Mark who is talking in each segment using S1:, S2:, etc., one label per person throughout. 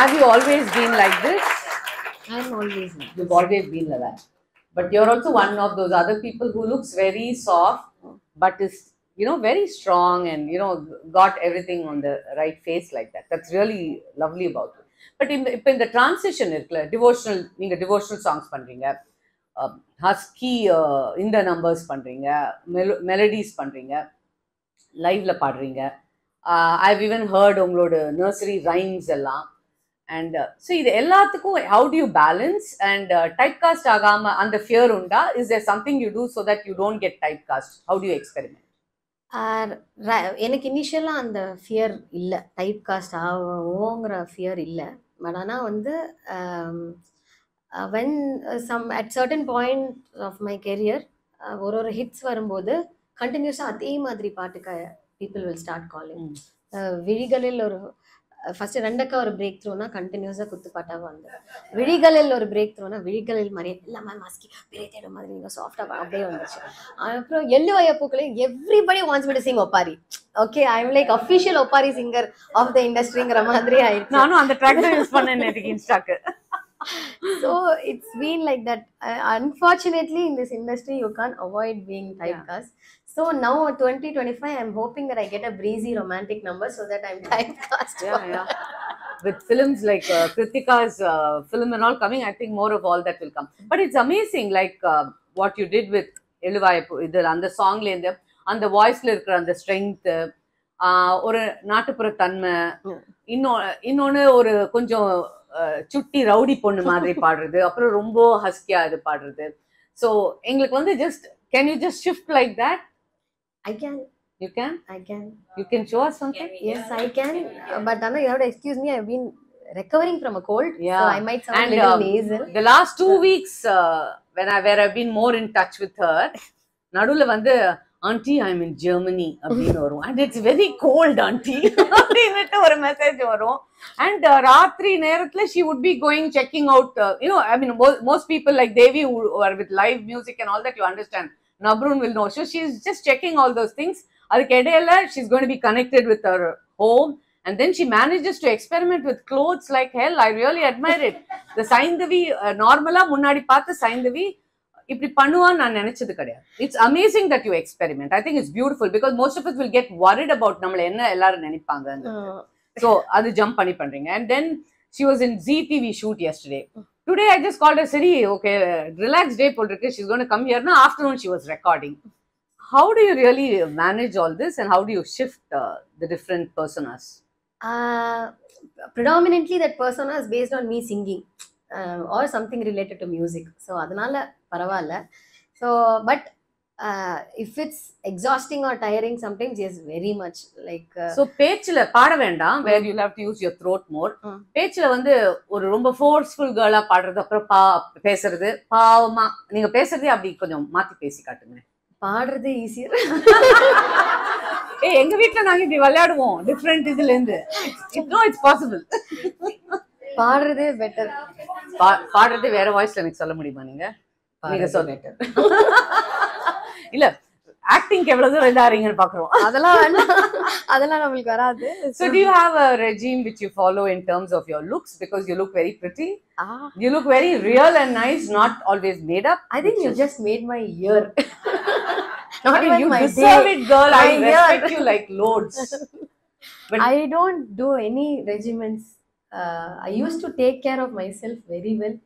S1: have you always been like this?
S2: I'm always.
S1: You've always been like that. But you're also one of those other people who looks very soft, but is, you know, very strong and, you know, got everything on the right face like that. That's really lovely about it. But in the transition, devotional songs பண்றீங்க, husky in the numbers பண்றீங்க, melodies பண்றீங்க, liveல பாடுறீங்க. I've even heard உங்களோட nursery rhymes எல்லாம். And so இது எல்லாத்துக்கும் how do you balance and typecast ஆகாம அந்த fear உண்டா? Is there something you do so that you don't get typecast? How do you experiment?
S2: எனக்கு இனிஷியலாக அந்த ஃபியர் இல்லை, டைப் காஸ்ட் ஆகுங்கிற ஃபியர் இல்லை. பட் ஆனால் வந்து when at certain point of my career ஒரு ஹிட்ஸ் வரும்போது கண்டினியூஸாக அதே மாதிரி பாட்டுக்கு பீப்புள் வில் ஸ்டார்ட் காலிங். விழிகளில் ஒரு ஃபஸ்ட்டு ரெண்டக்கா ஒரு பிரேக் த்ரூனா கண்டினியூஸாக குத்துப்பாட்டாக வந்து, விழிகளில் ஒரு பிரேக் த்ரூனா விழிகளில் மாதிரியே எல்லாமே மாஸ்கி பெரிய தேடும் மாதிரி நீங்கள் சாஃப்டாக அப்படியே வந்துச்சு. அப்புறம் எள்ளு வயப்பூக்களே everybody wants me to sing ஒப்பாரி. Okay, I am like official ஒப்பாரி சிங்கர் ஆஃப் த இண்டஸ்ட்ரிங்கிற மாதிரி ஆயிடுச்சு.
S1: நானும் அந்த ட்ராக் தான் யூஸ் பண்ணேன் எனக்கு இன்ஸ்டாக்கு.
S2: So it's been like that. Unfortunately, in this industry, you can't avoid being typecast. So now 2025, I'm hoping that I get a breezy romantic number so that I'm typecast.
S1: Yeah. With films like Kritika's film and all coming, I think more of all that will come. But it's amazing, like what you did with Eluvayappu, and the song la indha and the voice la irukra and the strength, ஒரு நாட்டுப்புற தன்மை, இன்னொன்னு ஒரு கொஞ்சம் சுட்டி rowdy பொண்ணு மாதிரி பாடுறது, அப்புறம் ரொம்ப ஹஸ்கியா இது பாடுறது. ஸோ எங்களுக்கு வந்து just can you just shift like that?
S2: I can.
S1: You can?
S2: I can.
S1: You can show us something?
S2: Yes, I can. But Anna, you have to excuse me. I've been recovering from a cold,
S1: yeah.
S2: So I might sound a little nasal.
S1: The last 2 weeks, where I've been more in touch with her, நடுவுல வந்து aunty I am in Germany அப்படின்னு வரும். And it's very cold aunty அப்படின்னுட்டு ஒரு message வரும். And ராத்திரி நேரத்துல she would be going checking out, I mean most people like Devi who are with live music and all that, you understand, Nabrun will know. So she's just checking all those things. அதுக்கு இடையில she's going to be connected with her home, and then she manages to experiment with clothes like hell. I really admire it. The Saindavi normally முன்னாடி பார்த்த Saindavi இப்படி பண்ணுவான்னு நான் நினைச்சது கிடையாது. It's amazing that you experiment. I think it's beautiful because most of us will get worried about நம்மள என்ன எல்லாரும் நினைப்பாங்க. So அது ஜம்ப் பண்றீங்க. And then she was in ZTV shoot yesterday. Today I just called her, Siri, okay, relax day போல் இருக்கு, she's going to come here. Now afternoon she was recording. How do you really manage all this and how do you shift the different personas?
S2: Predominantly that persona is based on me singing or something related to music. So அதனால பரவாயில்ல. So but if it's exhausting or tiring sometimes, yes, very much like
S1: so பேச்சில பாட வேண்டாம், where you'll have to use your throat more. பேச்சில வந்து ஒரு ரொம்ப forceful கேர்லா பாடுறது, அப்புறம் பேசுறது பாவமா நீங்க பேசுறதே அப்படி கொஞ்சம் மாத்தி பேசி காட்டுங்க.
S2: பாடுறது ஈஸியர்.
S1: எங்க வீட்டுல நாங்க இப்படி விளையாடுவோம் டிஃபரெண்ட் இதுல இருந்து. It's possible.
S2: பாடுறதே பெட்டர்.
S1: பாடுறது வேற வாய்ஸ்ல எனக்கு சொல்ல முடியுமா? நீங்க சொல்ல இல்ல ஆக்டிங்க்கு எவ்வளவு தூரம் இதாறீங்கன்னு பாக்குறோம்.
S2: அதெல்லாம் நம்மளுக்கு வராது.
S1: So do you have a regime which you follow in terms of your looks, because you look very pretty, you look very real and nice, not always made up?
S2: I think you just made my year.
S1: Not even you my deserve day. It girl, I respect you like loads.
S2: But I don't do any regimens. I used to take care of myself very well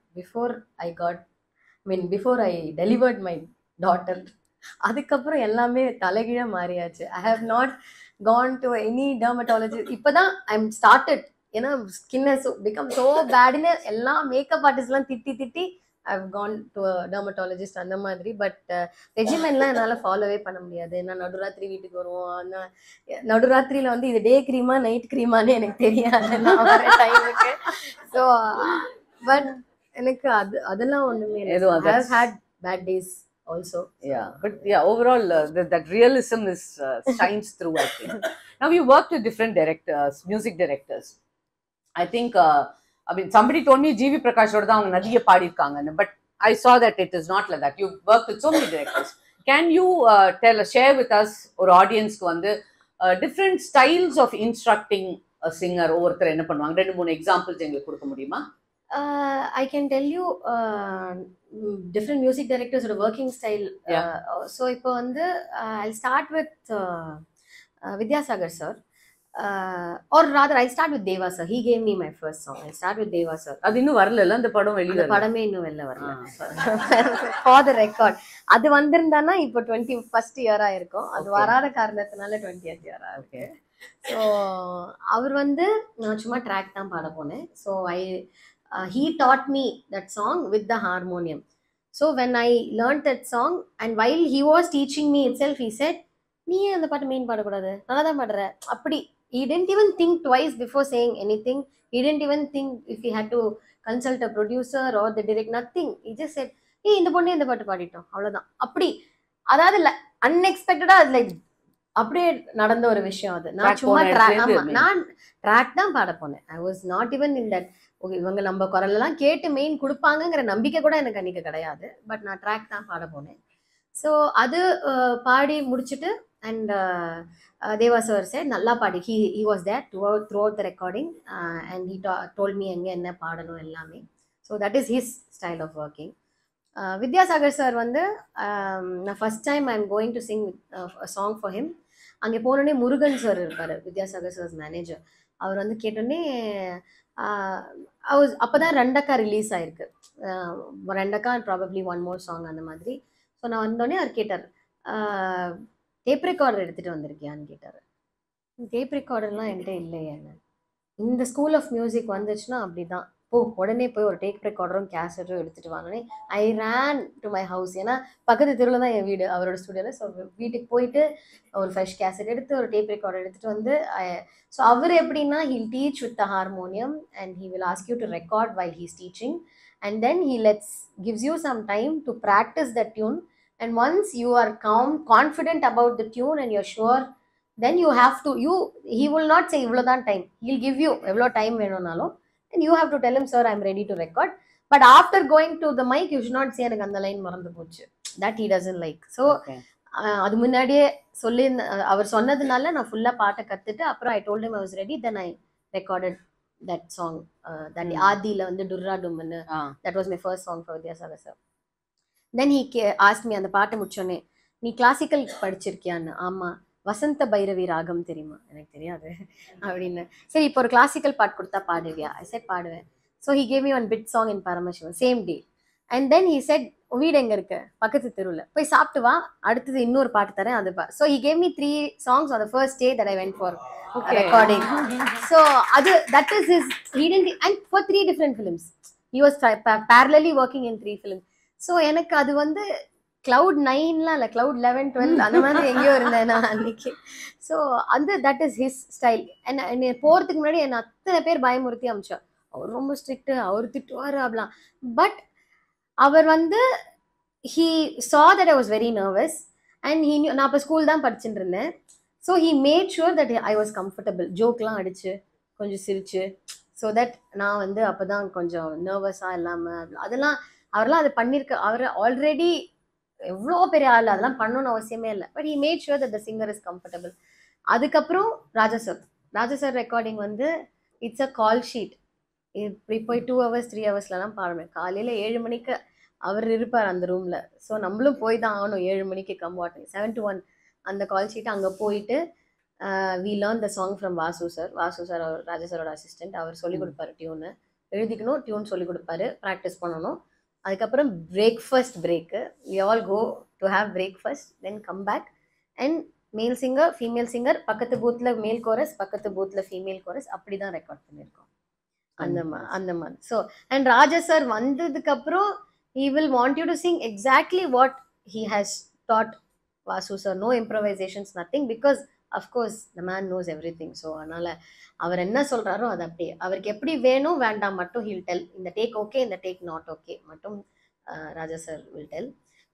S2: before I delivered my daughter. அதுக்கப்புறம் எல்லாமே தலைகீழா மாறியாச்சு. I have not gone to any dermatologist. இப்பதான் I'm started. ஏன்னா skin has become so bad. எல்லா makeup ஆர்டிஸ்ட்லாம் திட்டி I've gone to a dermatologist அந்த மாதிரி. But ரெஜிமென்லாம் என்னால் ஃபாலோவே பண்ண முடியாது. ஏன்னா நடுராத்திரி வீட்டுக்கு வருவோம். நடுராத்திரியில் வந்து இது டே க்ரீமா நைட் க்ரீமான்னு எனக்கு தெரியாது நான் வர டைமுக்கு. ஸோ பட் எனக்கு அதெல்லாம் ஒன்றுமே இல்லை. I have had bad days also.
S1: Yeah, but yeah, overall that realism is shines through, I think. Now you worked with different directors, music directors. I think I mean somebody told me GV Prakash oda avanga nadiya paadi irukanga, but I saw that it is not like that. You worked with so many directors. Can you share with us or audience ku vandu different styles of instructing singer ஒவ்வொருத்தர் என்ன பண்ணுவாங்க? 2-3 examples எங்களுக்கு கொடுக்க முடியுமா?
S2: I can tell you different music directors or working style. So இப்போ வந்து I'll start with Vidyasagar sir. Or rather I'll start with Deva sir. He gave me my first song. I'll start with Deva sir.
S1: அது இன்னும் வரல, அந்த படம் வெளியில
S2: அந்த படமே இன்னும் வெளில வரல. For the record, அது வந்திருந்தானா இப்போ 21st இயரா இருக்கும். அது வராத காரணத்தினால 20th இயரா இருக்கு. ஸோ அவர் வந்து நான் சும்மா ட்ராக் தான் பாட போனேன். So he taught me that song with the harmonium. So when I learned that song and while he was teaching me itself, he said, நீ அந்த பாட்டு மெயின் பாடக்கூடாது, நல்லா தான் பாடுற. அப்படி he didn't even think twice before saying anything. He didn't even think if he had to consult a producer or the direct, nothing. He just said, ஏய் இந்த பொண்ணு இந்த பாட்டு பாடிட்டோம், அவ்வளோதான். அப்படி அதாவது அன்எக்ஸ்பெக்டடா அது லைக் அப்படியே நடந்த ஒரு விஷயம் அது. நான் சும்மா நான் ட்ராக் தான் பாட போனேன். I was not even in that okay இவங்க நம்ம குரலெல்லாம் கேட்டு மெயின் கொடுப்பாங்கங்கிற நம்பிக்கை கூட எனக்கு அன்னைக்கு கிடையாது. பட் நான் ட்ராக் தான் பாட போனேன். ஸோ அது பாடி முடிச்சுட்டு அண்ட் தேவா சார் சார் நல்லா பாடி he was there throughout the recording and he told me எங்கே என்ன பாடணும் எல்லாமே. So that is his style of working. Vidyasagar sir வந்து நான் first time I am going to sing song for him. அங்கே போனோடனே முருகன் சார் இருப்பார், வித்யாசாகர் சார்ஸ் மேனேஜர். அவர் வந்து கேட்டோடனே அப்போ தான் ரெண்டக்கா ரிலீஸ் ஆயிருக்கு. ரெண்டக்கா ப்ராபப்ளி ஒன் மோர் சாங் அந்த மாதிரி. ஸோ நான் வந்தோடனே அவர் கேட்டார், டேப் ரெக்கார்டர் எடுத்துகிட்டு வந்திருக்கியான்னு கேட்டார். டேப் ரெக்கார்டர்லாம் என்கிட்ட இல்லையா. இந்த ஸ்கூல் ஆஃப் மியூசிக் வந்துச்சுன்னா அப்படி தான், உடனே போய் ஒரு டேப் ரெக்கார்டரும் கேசட்டும் எடுத்துகிட்டு வாங்கினே. ஐ ரேன் டு மை ஹவுஸ். ஏன்னா பக்கத்து தெருவில் தான் என் வீடு, அவரோட ஸ்டுடியோவில். ஸோ வீட்டுக்கு போயிட்டு ஒரு ஃப்ரெஷ் கேசட் எடுத்து ஒரு டேப் ரெக்கார்டர் எடுத்துகிட்டு வந்து ஸோ அவர் எப்படின்னா he'll teach with the harmonium and he will ask you to record while he's teaching and then he gives you some time to practice that tune. And once you are confident about the tune and you're sure, then you have to, he will not say இவ்வளோதான் time, he'll give you எவ்வளோ time வேணும்னாலும். And you have to tell him, sir, I'm ready to record. But after going to the mic, you should not say எனக்கு அந்த line மறந்து போச்சு. That he doesn't like. So அது முன்னாடியே சொல்லி அவர் சொன்னதுனால நான் ஃபுல்லாக பாட்டை கற்றுட்டு அப்புறம் I told him I was ready. Then I recorded that song. That ஆதியில் வந்து டுர்ரா டும்னு, that was my first song for Vidyasagar sir. Then he asked me, அந்த பாட்டை முடிச்சோன்னே, நீ கிளாசிக்கல் படிச்சிருக்கியான்னு. ஆமாம். வசந்த பைரவி ராகம் தெரியுமா? எனக்கு தெரியாது அப்படின்னு. சரி இப்போ ஒரு கிளாசிக்கல் பாட்டு கொடுத்தா பாடுவியா? ஐ செட் பாடுவேன். So he gave me one bit song in Paramasivan same day. And then he said வீடு எங்கே இருக்கு? பக்கத்து தெருவில், போய் சாப்பிட்டு வா, அடுத்தது இன்னொரு பாட்டு தரேன் அது பா. So he gave me 3 songs on the first day that I went for recording. So அது that is his, he didn't, and for 3 different films. He was parallelly working in 3 films. So எனக்கு அது வந்து cloud 9லாம் இல்லை, cloud 11, 12 அந்த மாதிரி எங்கேயோ இருந்தேன் நான் அன்னைக்கு. ஸோ அந்த தட் இஸ் ஹிஸ் ஸ்டைல். என்ன போகிறதுக்கு முன்னாடி என்னை அத்தனை பேர் பயமுறுத்தி அமிச்சா, அவர் ரொம்ப ஸ்ட்ரிக்ட்டு, அவர் திட்டுவார் அப்படிலாம். பட் அவர் வந்து he saw that I was very nervous and he knew நான் அப்போ ஸ்கூல் தான் படிச்சுட்டு இருந்தேன். So he made sure that I was comfortable. ஜோக்லாம் அடிச்சு கொஞ்சம் சிரிச்சு, ஸோ தட் நான் வந்து அப்போ தான் கொஞ்சம் நர்வஸாக இல்லாமல் அதெல்லாம் அவரெல்லாம் அது பண்ணியிருக்க. அவர் ஆல்ரெடி எவ்வளோ பெரிய ஆள், அதெல்லாம் பண்ணணும்னு அவசியமே இல்லை. But he made sure that the singer is comfortable. அதுக்கப்புறம் ராஜா சார் ரெக்கார்டிங் வந்து இட்ஸ் அ கால் ஷீட். இப்படி போய் 2 hours 3 hoursலாம் பாடுவேன். காலையில் 7 மணிக்கு அவர் இருப்பார் அந்த ரூமில். ஸோ நம்மளும் போய் தான் ஆகணும். 7 மணிக்கு கம்பார்ட்மெண்ட் 7 to 1 அந்த கால் ஷீட். அங்கே போயிட்டு we learn the song from Vasu sir. அவர் ராஜா சாரோட அசிஸ்டன்ட். அவர் சொல்லிக் கொடுப்பாரு, டியூனு எழுதிக்கணும், டியூன் சொல்லிக் கொடுப்பாரு, ப்ராக்டிஸ் பண்ணணும். அதுக்கப்புறம் breakfast break, we all go to have breakfast, then come back and male singer female singer, பக்கத்து பூத்தில் மேல் கோரஸ், பக்கத்து பூத்தில் ஃபீமேல் கோரஸ், அப்படி தான் ரெக்கார்ட் பண்ணியிருக்கோம் அந்த மாதிரி. ஸோ அண்ட் ராஜா சார் வந்ததுக்கப்புறம் he will want you to sing exactly what he has taught Vasu sir. No improvisations, nothing, because of course the man knows everything. So அதனால அவர் என்ன சொல்றாரோ அது அப்படியே, அவருக்கு எப்படி வேணும் வேண்டாம் மட்டும் he'll tell. இந்த டேக் ஓகே, இந்த டேக் நாட் ஓகே மட்டும் ராஜா sir will tell.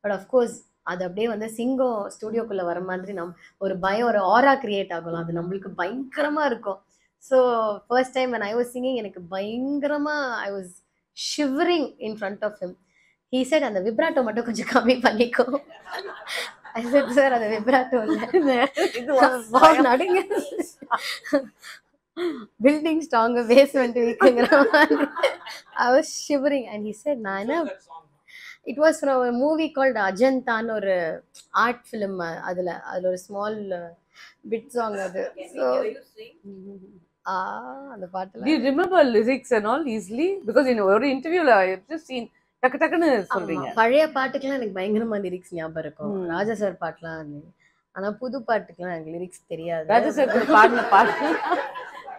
S2: But of course அது அப்படியே வந்து சிங்கம் ஸ்டூடியோக்குள்ளே வர மாதிரி ஒரு பயம், ஒரு ஆரா கிரியேட் ஆகும். அது நம்மளுக்கு பயங்கரமாக இருக்கும். So first time when I was singing எனக்கு பயங்கரமாக I was shivering in front of him. He said அந்த விப்ராட்டோ மட்டும் கொஞ்சம் கம்மி பண்ணிக்கோ. I said sir அந்த விப்ராட்டோ இல்லை, இது நடுங்க. building stronger, basement weaker. I was shivering, and he said, "Nana." It was from a movie called Ajanta or art film. Adula or small bit song. So, அந்த
S1: Do
S2: பாட்டுல
S1: you remember lyrics and all easily? Because in ஒரு interviewல I've just seen டக்கு டக்குன்னு
S2: ஆமா,
S1: சொல்றீங்க.
S2: பழைய பாட்டுக்கெல்லாம் எனக்கு பயங்கரமா லிரிக்ஸ் ஞாபகம் இருக்கும். ராஜா சார் பாட்டுலாம். ஆனா புது பாட்டுக்கெல்லாம் எனக்கு லிரிக்ஸ் தெரியாது.
S1: ராஜா சார் கூட பாடின பாட்டு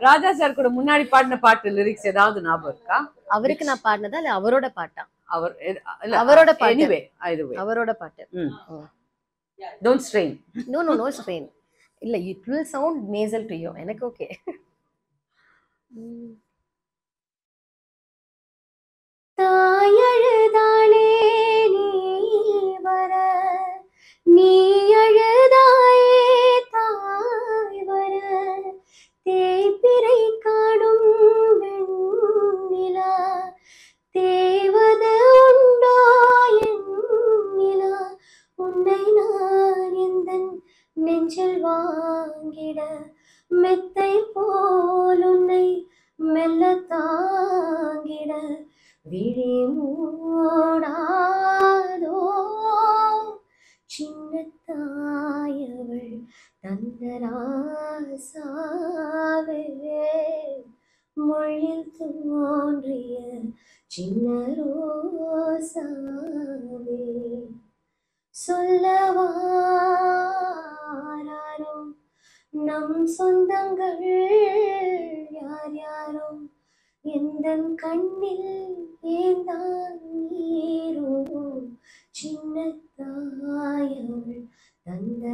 S1: ராஜா சார் கூட முன்னாடி பாடின பாட்டு லிரிக்ஸ் ஏதாவது ஞாபகம் இருக்கா?
S2: அவருக்கு நான் பாடினதா இல்ல அவரோட பாட்டா?
S1: அவர்
S2: அவரோட பாட்டு.
S1: anyway either way
S2: அவரோட பாட்டு.
S1: don't strain.
S2: No strain. இல்ல, it will sound nasal to you. எனக்கு ஓகே. தாயழுதாளே நீ வர, நீ அழுதாயே தாய் வர, தேய்பிறை காணும் வெண்ணிலா, தேவது உண்டோ என் நிலா, உன்னை நான் எந்தன் நெஞ்சில் வாங்கிட, மெத்தை போல் உன்னை மெல்ல தாங்கிட, விழி மூடாதோ சின்ன தாயவள் தந்தராசாவே, மொழியில் தோன்றிய சின்ன ரோசாவே, சொல்லவாரோ நம் சொந்தங்கள் யார் யாரோ, எந்தன் கண்ணில் ஏந்தான் நீரோ, சின்ன தாயவள் தந்தராசாவே,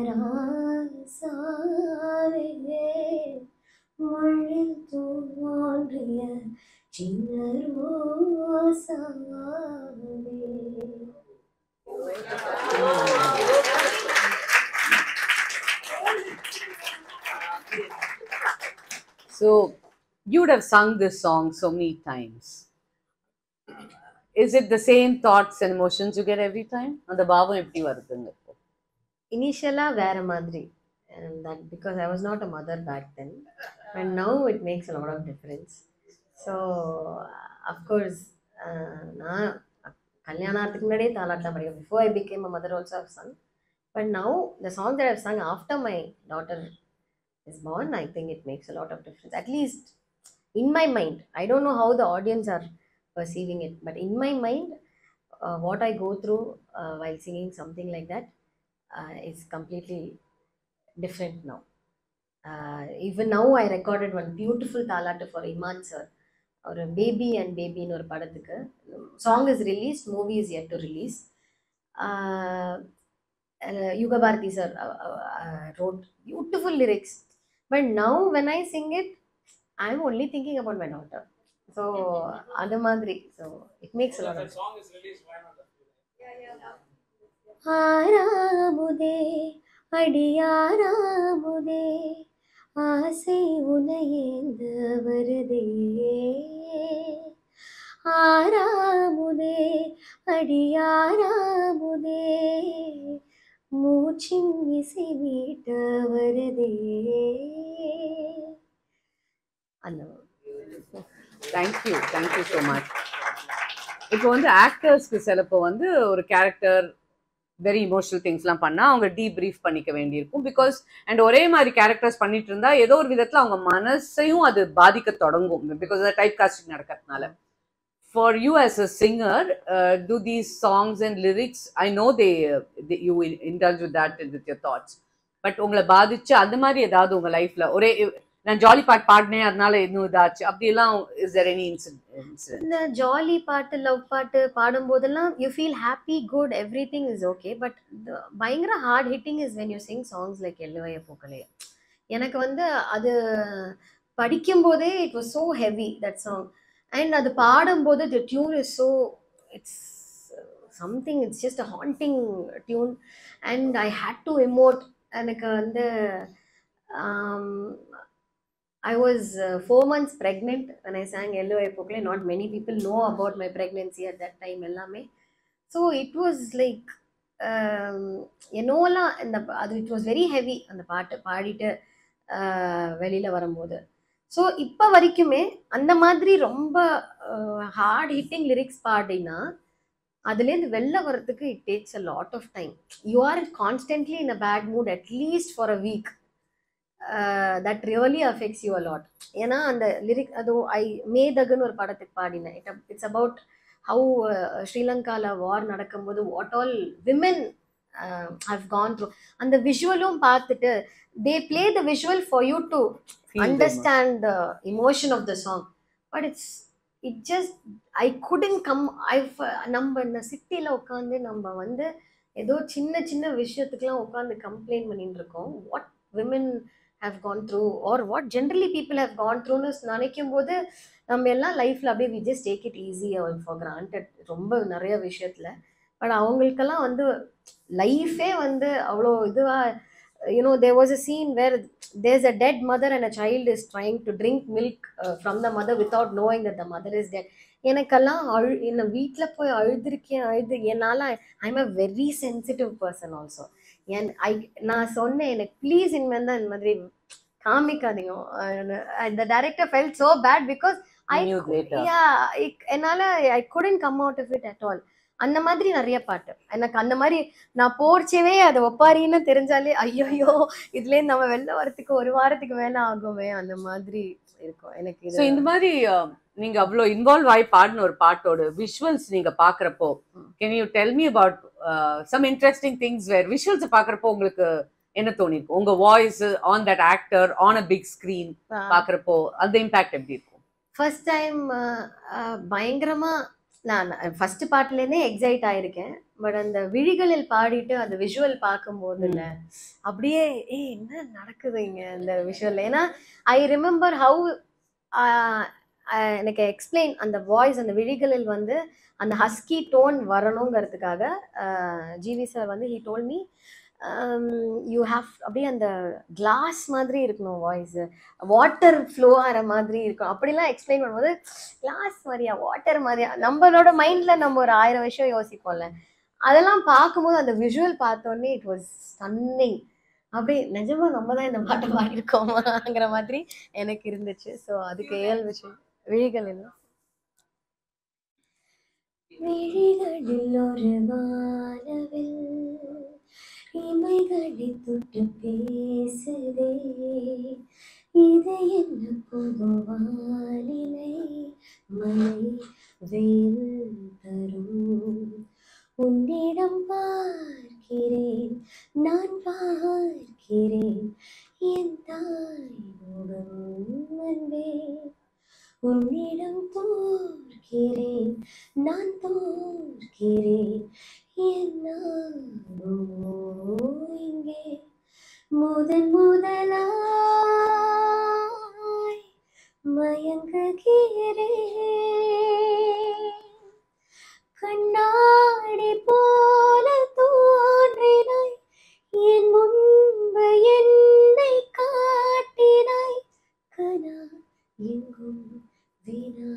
S2: மொழில் தோன்றிய சின்ன ரோசாவே.
S1: So you would have sung this song so many times. Is it the same thoughts and emotions you get every time? அந்த பாவம் எப்படி வருதுங்க?
S2: இனிஷியலா வேற மாதிரி, and that because I was not a mother back then, and now it makes a lot of difference. So of course, நான் கல்யாணத்துக்கு முன்னாடியே தாலாட்டா படிக்கும். Before I became a mother also I've sung, but now the song that I've sung after my daughter is born, I think it makes a lot of difference, at least in my mind. I don't know how the audience are perceiving it, but in my mind, what I go through while singing something like that is completely different now. Even now I recorded one beautiful thalattu for Iman sir, or Baby and Baby in ஒரு படத்துக்கு. Song is released, movie is yet to release. Yuga Bharati sir wrote beautiful lyrics, but now when I sing it, I'm only thinking about my daughter. So அது மாதிரி, so it makes a lot of
S3: song is released, why not?
S2: ஆராமுதே அடியாராமுதே, ஆசை உனையேந்த வருதே, ஆராமுதே அடியாராமுதே, மூச்சின் இசை மீட்ட வருதே. அந்த
S1: Thank you so much. இப்போ வந்து ஆக்டர்ஸ்க்கு சிலப்போ வந்து ஒரு கேரக்டர் வெரி இமோஷனல் திங்ஸ்லாம் பண்ணால் அவங்க டீப்ரீஃப் பண்ணிக்க வேண்டியிருக்கும். பிகாஸ் அண்ட் ஒரே மாதிரி கேரக்டர்ஸ் பண்ணிட்டு இருந்தா ஏதோ ஒரு விதத்தில் அவங்க மனசையும் அது பாதிக்க தொடங்கும். பிகாஸ் டைப் காஸ்டிங் நடக்கிறதுனால. For you as a singer, do these songs and lyrics, I know you indulge with that and with your thoughts, but உங்களை பாதிச்சு அந்த மாதிரி ஏதாவது உங்க லைஃப்ல ஒரே நான் ஜாலி பாட்டு பாடினேன் அதனால இன்னும் இதாச்சு அப்படியெல்லாம் is there any incident?
S2: இந்த ஜாலி பாட்டு லவ் பாட்டு பாடும்போதெல்லாம் you feel happy, good, everything is okay. But பயங்கர heart hitting is when you sing songs like எல்லுவைய பூக்கலையே. எனக்கு வந்து அது படிக்கும்போதே it was so heavy that song, and அது பாடும்போது the tune is so it's something, it's just a haunting tune, and I hate to emote. எனக்கு வந்து I was 4 months pregnant when I sang Yellow Epokle. Not many people know about my pregnancy at that time. So it was like, it was very heavy. And the part paadittu velila varumbodhu. So இப்போ வரைக்குமே அந்த மாதிரி ரொம்ப heart hitting lyrics பாடினா அதுலேருந்து வெளில வர்றதுக்கு it takes a lot of time. You are constantly in a bad mood at least for a week. That really affects you a lot. ஏன்னா அந்த லிரிக் அதுவும் மேதகுன்னு ஒரு படத்துக்கு பாடினேன். இட்ஸ் அபவுட் ஹவு ஸ்ரீலங்காவில் வார் நடக்கும்போது what all women have gone through. அந்த விஷுவலும் பார்த்துட்டு they play the visual for you to understand the emotion of the song, but it just I couldn't come. நம்ம இந்த சிட்டில உட்காந்து நம்ம வந்து ஏதோ சின்ன சின்ன விஷயத்துக்குலாம் உட்காந்து கம்ப்ளைண்ட் பண்ணிட்டு இருக்கோம். What women have gone through or what generally people have gone through னு நினைக்கும் போது நம்ம எல்லாம் லைஃப்ல அப்படியே we just take it easy or for granted ரொம்ப நிறைய விஷயத்துல. பட் அவங்களுக்கெல்லாம் வந்து லைஃபே வந்து அவ்வளோ இதுவா, you know, there was a scene where there's a dead mother and a child is trying to drink milk from the mother without knowing that the mother is dead. எனக்கெல்லாம் என்ன வீட்டில் போய் அழுது என்னால் I'm a very sensitive person also. நான் சொன்னேன் எனக்கு please இனிமேல் தான் இந்த மாதிரி காமிக்காதீங்க. the director felt so bad because என்னால் I couldn't come out of it at all. அந்த மாதிரி நிறைய பாட்டு எனக்கு அந்த மாதிரி நான் போர்ச்சவே அதை ஒப்பாரின்னு தெரிஞ்சாலே ஐயோ இதுலேருந்து நம்ம வெளில வரத்துக்கு ஒரு வாரத்துக்கு மேலே ஆகுமே அந்த மாதிரி இருக்கும் எனக்கு.
S1: ஸோ இந்த மாதிரி நீங்க அவ்வளோ இன்வால்வ் ஆகி பாடின ஒரு பாட்டோட விஷுவல்ஸ் நீங்க பாக்குறப்போ can you tell me about some interesting things where visuals பாக்குறப்போ உங்களுக்கு என்ன தோணிருக்கும்? உங்க voice on that actor on a big screen பாக்குறப்போ அந்த இம்பாக்ட் எப்படி இருக்கும்?
S2: ஃபர்ஸ்ட் டைம் பயங்கரமா நான் ஃபர்ஸ்ட் பாட்டுலேருந்தே எக்ஸைட் ஆயிருக்கேன். பட் அந்த விழிகளில் பாடிட்டு அந்த விஷுவல் பார்க்கும்போது இல்லை அப்படியே என்ன நடக்குது இங்க அந்த விஷுவல். ஏன்னா ஐ ரிமெம்பர் ஹவு எனக்கு எக்ஸ்பிளைன் அந்த வாய்ஸ் அந்த விழிகளில் வந்து அந்த ஹஸ்கி டோன் வரணுங்கிறதுக்காக ஜிவி சார் வந்து he told me you have அப்படியே அந்த கிளாஸ் மாதிரி இருக்கணும் வாய்ஸ், வாட்டர் ஃப்ளோ ஆகிற மாதிரி இருக்கும். அப்படிலாம் எக்ஸ்பிளைன் பண்ணும்போது கிளாஸ் மாதிரியா வாட்டர் மாதிரியா நம்மளோட மைண்டில் நம்ம ஒரு 1000 விஷயம் யோசிப்போம்ல, அதெல்லாம் பார்க்கும்போது அந்த விஷுவல் பார்த்தோன்னே இட் வாஸ் ஸ்டன்னிங். அப்படியே நிஜமா நம்ம தான் இந்த பாட்டை பாடியிருக்கோமாங்கிற மாதிரி எனக்கு இருந்துச்சு. ஸோ அதுக்கு ஏழு விஷயம் விழிகள் இல்லை விழிகளில் ஒரு வானவில் இமைகளை தொட்டு பேசுதே இது என்ன புது வானிலை மழை வெயில் தரும் உன்னிடம் பார்க்கிறேன் நான் பார்க்கிறேன் என் தாய் முகம் அன்பே உன்னிடம் தோற்கிறேன் நான் தோற்கிறேன் என்னானோ இங்கே முதன் முதலாய் மயங்குகிறேன் கண்ணாடி போல தோன்றினாய் என் முன்பு என்னை காட்டினாய் கனா எங்கும் வீணா.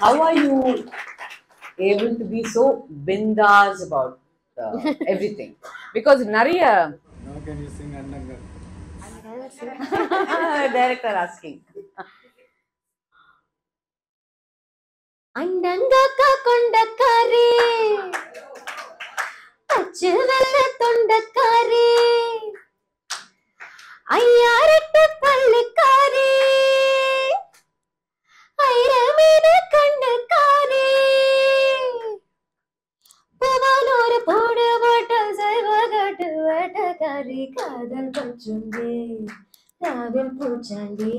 S1: How are you able to be so bindas about everything? Because nariya
S3: Now can you sing Andangal?
S1: director asking.
S2: அண்டங்காக்கா கொண்டக்காரே அச்சு வெள்ள தொண்டக்காரே ஐயாரெட்டு பள்ளிக்காரே ஐரமீன கண்ணுக்காரே பவானோரு போடு போட்ட சைவகட்டு வேட்டக்காரி காதல் பச்சுண்டே ராவில் பூச்சாண்டே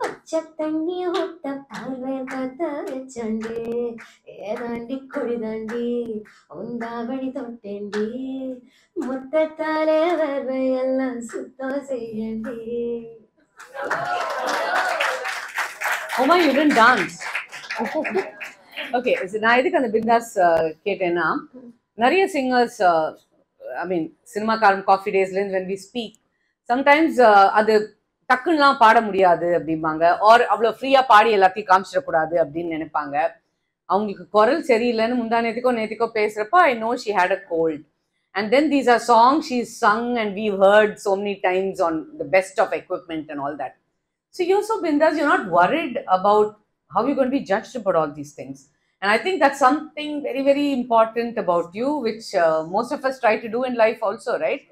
S2: பச்சை தண்ணி ஒத்த பார்வை பார்த்த வச்சண்டே ஏதாண்டி குடிதாண்டி உண்டாவடி தொட்டேண்டி முத்தத்தாலே வரவை எல்லாம் சுத்தம் செய்யண்டி.
S1: Oma, you didn't dance. Okay, so நான் எதுக்கு அந்த பிந்தாஸ் கேட்டேன்னா நிறைய சிங்கர்ஸ் ஐ மீன் சினிமாக்காரன் காஃபி டேஸ்லேருந்து when we speak sometimes அது டக்குன்னுலாம் பாட முடியாது அப்படிம்பாங்க, ஆர் அவ்வளோ ஃப்ரீயாக பாடி எல்லாத்தையும் காமிச்சிடக்கூடாது அப்படின்னு நினைப்பாங்க. அவங்களுக்கு குரல் சரியில்லைன்னு முந்தா நேற்றுக்கோ பேசுகிறப்போ I know she had a cold. And then these are songs she's sung and we've heard so many times on the best of equipment and all that. So you're so bindas, you're not worried about how you're going to be judged about all these things. And I think that's something very, very important about you, which most of us try to do in life also, right?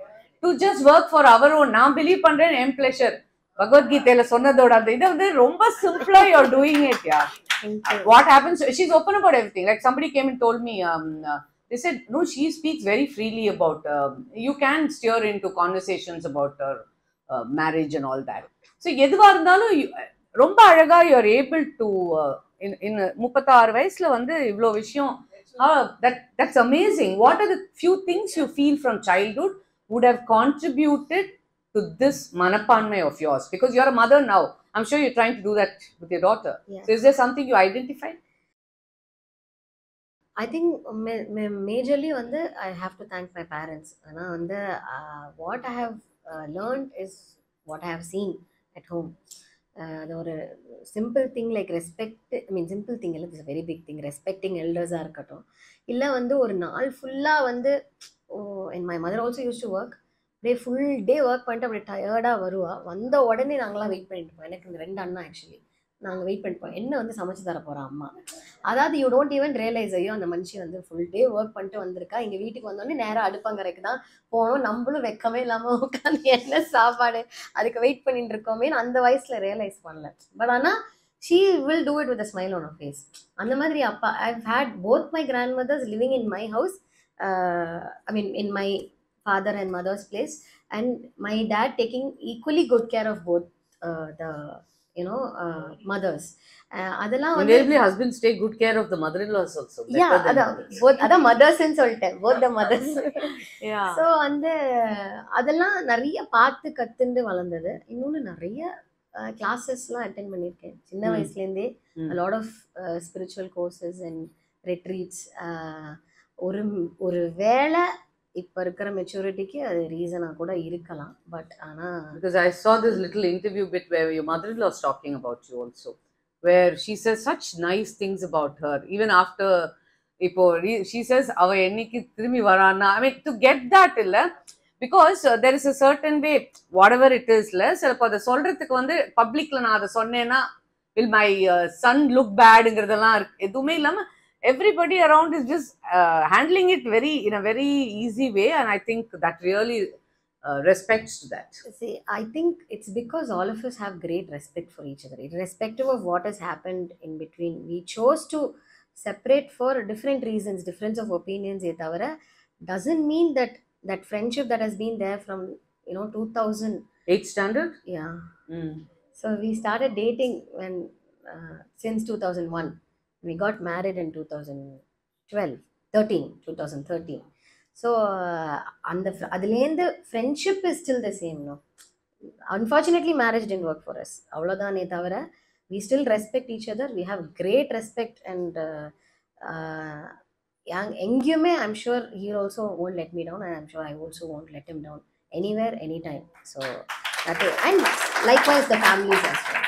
S1: To just work for our own. நான் believe பண்றேன் என் pleasure. பகவத்கீதையில சொன்னதோட அந்த இதை வந்து ரொம்ப சிம்பிளா you're doing it, yeah. What happens, she's open about everything. Like somebody came and told me, they said, no, she speaks very freely about, you can steer into conversations about marriage and all that. So எதுவா இருந்தாலும் ரொம்ப அழகா you're able to in 36 வயசுல வந்து இவ்ளோ விஷயம், that's amazing. What are the few things you feel from childhood would have contributed to this manapanmai of yours? Because you're a mother now, I'm sure you're trying to do that with your daughter.
S2: Yeah.
S1: So is there something you identified?
S2: I think majorly வந்து I have to thank my parents. ஆனா வந்து what I have learned is what I have seen at home. அது ஒரு simple thing like respect, I mean simple thing இல்லை, it's very big thing. Respecting எல்டர்ஸாக இருக்கட்டும், இல்லை வந்து ஒரு நாள் ஃபுல்லாக வந்து என் my mother also use to work, அப்படியே ஃபுல் டே ஒர்க் பண்ணிட்டு அப்படியே டயர்டாக வருவா. வந்த உடனே நாங்களாம் வெயிட் பண்ணிட்டு இருப்போம். எனக்கு இந்த 2 அண்ணா ஆக்சுவலி நாங்கள் வெயிட் பண்ணிப்போம், என்ன வந்து சமைச்சு தர போகிறோம் அம்மா. அதாவது யூ டோன்ட் ஈவன் ரியலைஸ், ஐயோ அந்த மனுஷி வந்து ஃபுல் டே ஒர்க் பண்ணிட்டு வந்திருக்கா, எங்கள் வீட்டுக்கு வந்தோடனே நேராக அடுப்பங்கரைக்கு தான் போனோம், நம்மளும் வெக்கமே இல்லாமல் உட்காந்து என்ன சாப்பாடு அதுக்கு வெயிட் பண்ணிட்டு இருக்கோமே அந்த வயசில் ரியலைஸ் பண்ணல. பட் ஆனால் she will do it with a smile on her face. அந்த மாதிரி அப்பா, I've had both my grandmothers living in my house, I mean in my father and mother's place, and my dad taking equally good care of both the mothers. அதெல்லாம் வந்து
S1: invariably husbands take good care of the mother-in-laws also.
S2: Yeah, அதான் mothers ன்னு சொல்லிட்டேன், both the mothers.
S1: Yeah.
S2: So அந்த அதெல்லாம் நிறைய பார்த்து கத்துண்டு வளர்ந்தது. இன்னொன்று நிறைய கிளாஸஸ்லாம் அட்டென்ட் பண்ணியிருக்கேன் சின்ன வயசுலேருந்தே. a lot of spiritual courses and retreats. ஒரு வேளை இப்போ இருக்கிற மெச்சூரிட்டிக்கு அது ரீசனாக கூட இருக்கலாம். பட் ஆனால்
S1: because I saw this little interview bit where your mother-in-law is talking about you also, where she says such nice things about her even after இப்போ she says அவ என்னைக்கு திரும்பி வரானா, I mean to get that இல்ல, because there is a certain way whatever it is ல சிலப்போ அதை சொல்றதுக்கு வந்து பப்ளிக்ல நான் அதை சொன்னேன்னா will my son look badங்கிறதெல்லாம் எதுவுமே இல்லாம everybody around is just handling it in a very easy way, and I think that really respects to that.
S2: See, I think it's because all of us have great respect for each other, irrespective of what has happened in between. We chose to separate for different reasons, difference of opinions. Thavara doesn't mean that friendship that has been there from 2008
S1: standard.
S2: Yeah. So we started dating when since 2001. We got married in 2013. So அதுலேருந்து friendship is still the same, no. Unfortunately marriage didn't work for us, அவ்வளோதானே தவிர we still respect each other. We have great respect, and எங்கேயுமே I'm sure he also won't let me down, and I'm sure I also won't let him down anywhere, anytime. So that is, and likewise the families as well.